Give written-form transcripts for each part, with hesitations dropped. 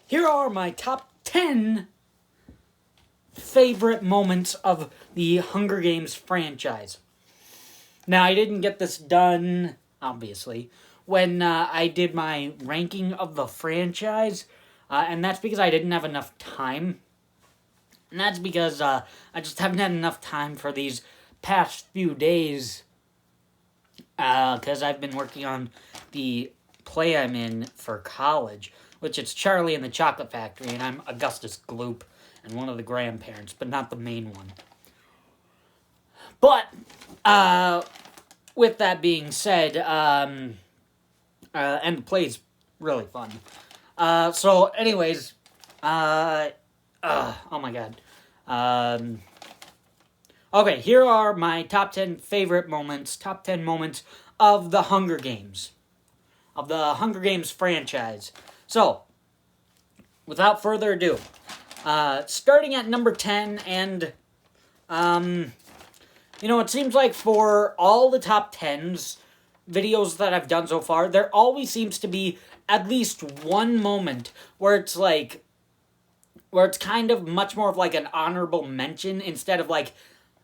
Here are my top 10 favorite moments of the Hunger Games franchise. Now, I didn't get this done, obviously, when I did my ranking of the franchise, and that's because I didn't have enough time. And that's because I just haven't had enough time for these past few days, because I've been working on the play I'm in for college, which is Charlie and the Chocolate Factory, and I'm Augustus Gloop, and one of the grandparents, but not the main one. But, with that being said, and the play's really fun. So, anyways, oh my god. Okay, here are my top 10 favorite moments, top 10 moments of the Hunger Games. Of the Hunger Games franchise. So, without further ado, starting at number 10, and, it seems like for all the top 10s videos that I've done so far, there always seems to be at least one moment where it's kind of much more of like an honorable mention instead of like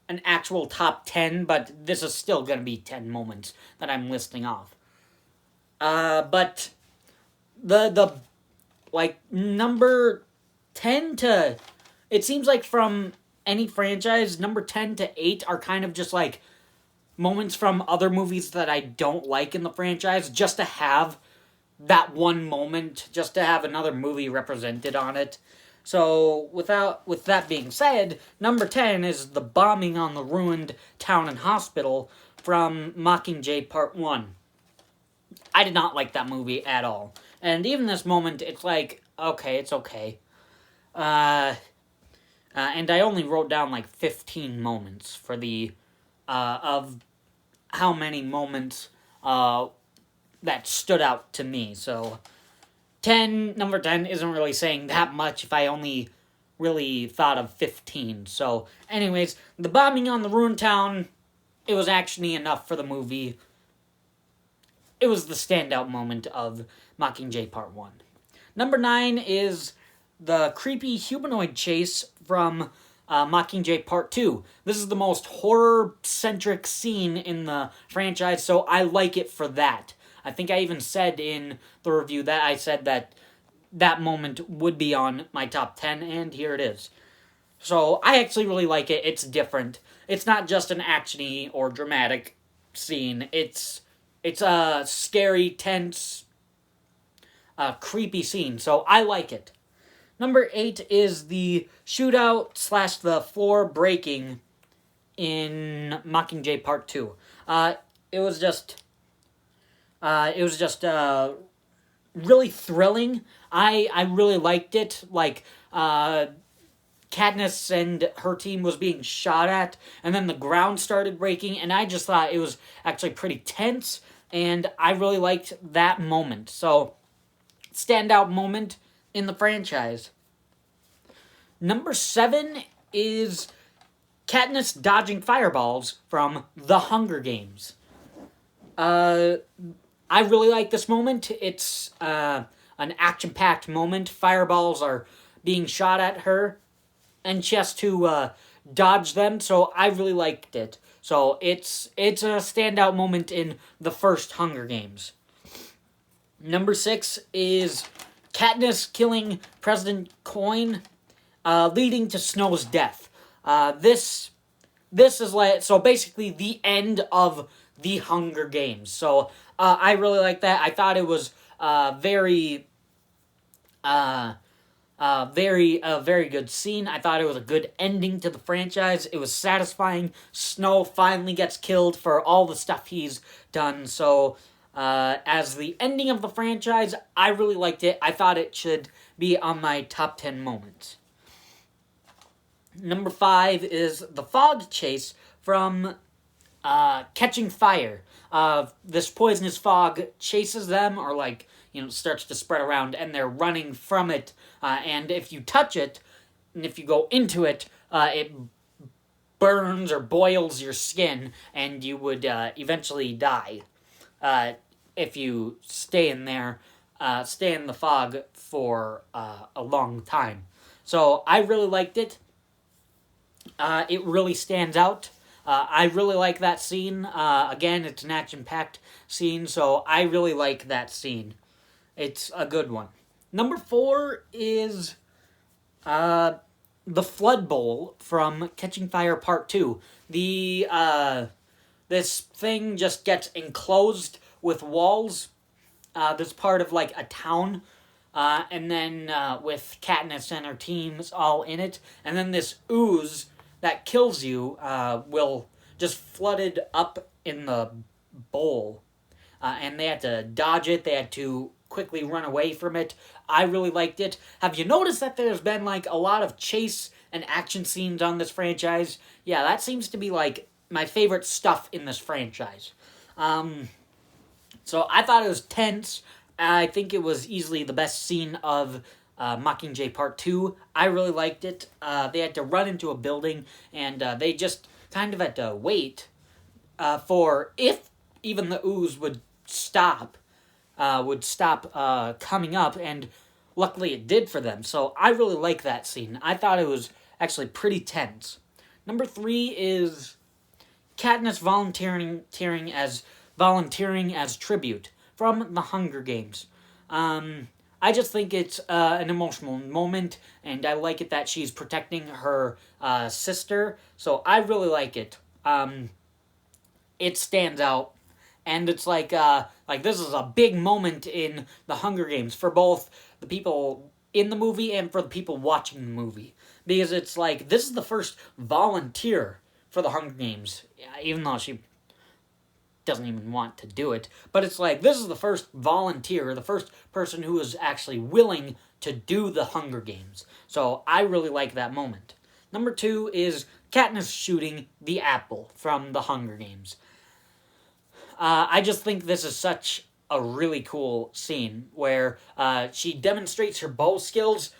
an actual top 10, but this is still going to be 10 moments that I'm listing off. But the number 10 to, it seems like from any franchise, number 10 to 8 are kind of just like moments from other movies that I don't like in the franchise, just to have that one moment, just to have another movie represented on it. So, with that being said, number 10 is the bombing on the ruined town and hospital from Mockingjay Part 1. I did not like that movie at all. And even this moment, it's like, okay, it's okay. And I only wrote down like 15 moments for of how many moments, that stood out to me. So, number 10 isn't really saying that much if I only really thought of 15. So, anyways, the bombing on the ruined town, it was actually enough for the movie. It was the standout moment of Mockingjay Part 1. Number 9 is the creepy humanoid chase from Mockingjay Part 2. This is the most horror-centric scene in the franchise, so I like it for that. I think I even said in the review that I said that moment would be on my top 10, and here it is. So, I actually really like it. It's different. It's not just an action-y or dramatic scene. It's a scary, tense, creepy scene, so I like it. Number 8 is the shootout / the floor breaking in Mockingjay Part 2. It was just really thrilling. I really liked it. Like, Katniss and her team was being shot at, and then the ground started breaking, and I just thought it was actually pretty tense, and I really liked that moment. So, standout moment in the franchise. Number 7 is Katniss dodging fireballs from The Hunger Games. I really like this moment. It's an action-packed moment. Fireballs are being shot at her, and she has to dodge them, so I really liked it. So it's a standout moment in the first Hunger Games. Number 6 is Katniss killing President Coin, leading to Snow's death. This is so basically the end of the Hunger Games. So I really like that. I thought it was very good scene. I thought it was a good ending to the franchise. It was satisfying. Snow finally gets killed for all the stuff he's done. So, as the ending of the franchise, I really liked it. I thought it should be on my top 10 moments. Number 5 is the fog chase from Catching Fire. This poisonous fog chases them, or starts to spread around, and they're running from it. And if you touch it, and if you go into it, it burns or boils your skin, and you would eventually die if you stay in there stay in the fog for a long time. So I really liked it. It really stands out. I really like that scene. Again, it's an action-packed scene, so I really like that scene. It's a good one. Number 4 is the Flood Bowl from Catching Fire Part 2. This thing just gets enclosed with walls. That's part of like a town. And then with Katniss and her teams all in it. And then this ooze that kills you will just flooded up in the bowl. And they had to dodge it. They had to quickly run away from it. I really liked it. Have you noticed that there's been like a lot of chase and action scenes on this franchise? Yeah, that seems to be like my favorite stuff in this franchise. So I thought it was tense. I think it was easily the best scene of Mockingjay Part 2. I really liked it. They had to run into a building, and they just kind of had to wait for if even the ooze would stop coming up, and luckily it did for them. So I really like that scene. I thought it was actually pretty tense. Number 3 is Katniss volunteering as tribute from The Hunger Games. I just think it's an emotional moment, and I like it that she's protecting her sister. So I really like it. It stands out. And it's like this is a big moment in The Hunger Games for both the people in the movie and for the people watching the movie. Because it's like, this is the first volunteer for The Hunger Games, even though she doesn't even want to do it. But it's like, this is the first volunteer, the first person who is actually willing to do The Hunger Games. So I really like that moment. Number 2 is Katniss shooting the apple from The Hunger Games. I just think this is such a really cool scene where she demonstrates her bow skills,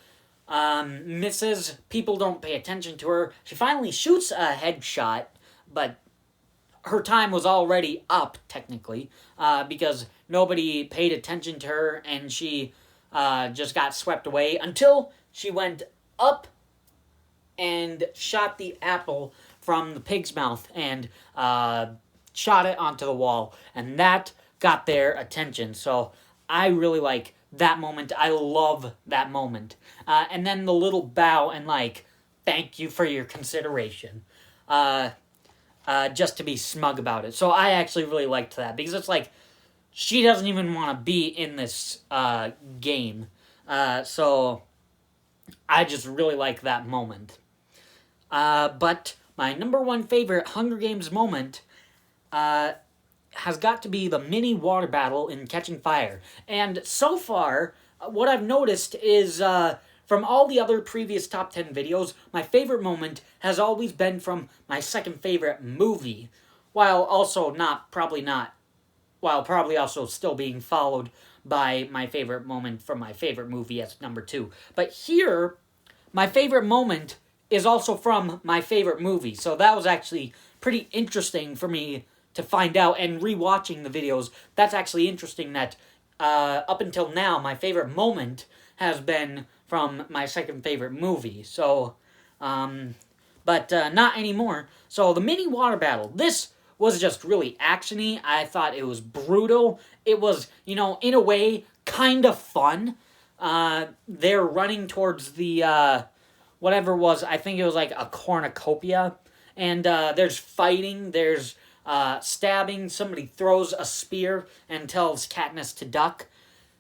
misses, people don't pay attention to her. She finally shoots a headshot, but her time was already up, technically, because nobody paid attention to her, and she just got swept away until she went up and shot the apple from the pig's mouth and shot it onto the wall, and that got their attention. So I really like that moment. I love that moment. And then the little bow and like, thank you for your consideration. Just to be smug about it. So I actually really liked that, because it's like, she doesn't even want to be in this game. So I just really like that moment. But my number 1 favorite Hunger Games moment has got to be the mini water battle in Catching Fire. And so far, what I've noticed is, from all the other previous top 10 videos, my favorite moment has always been from my second favorite movie, while probably also still being followed by my favorite moment from my favorite movie as number 2. But here, my favorite moment is also from my favorite movie, so that was actually pretty interesting for me to find out, and rewatching the videos, that's actually interesting that up until now, my favorite moment has been from my second favorite movie. So, but not anymore. So the mini water battle, this was just really actiony. I thought it was brutal. It was, in a way, kind of fun. They're running towards the, whatever was, I think it was like a cornucopia. And there's fighting, there's stabbing. Somebody throws a spear and tells Katniss to duck.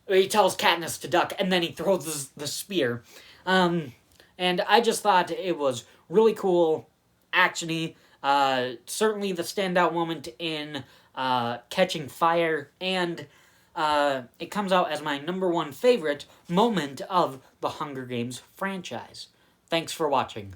He tells Katniss to duck, and then he throws the spear. And I just thought it was really cool, actiony. Certainly the standout moment in Catching Fire, and it comes out as my number 1 favorite moment of the Hunger Games franchise. Thanks for watching.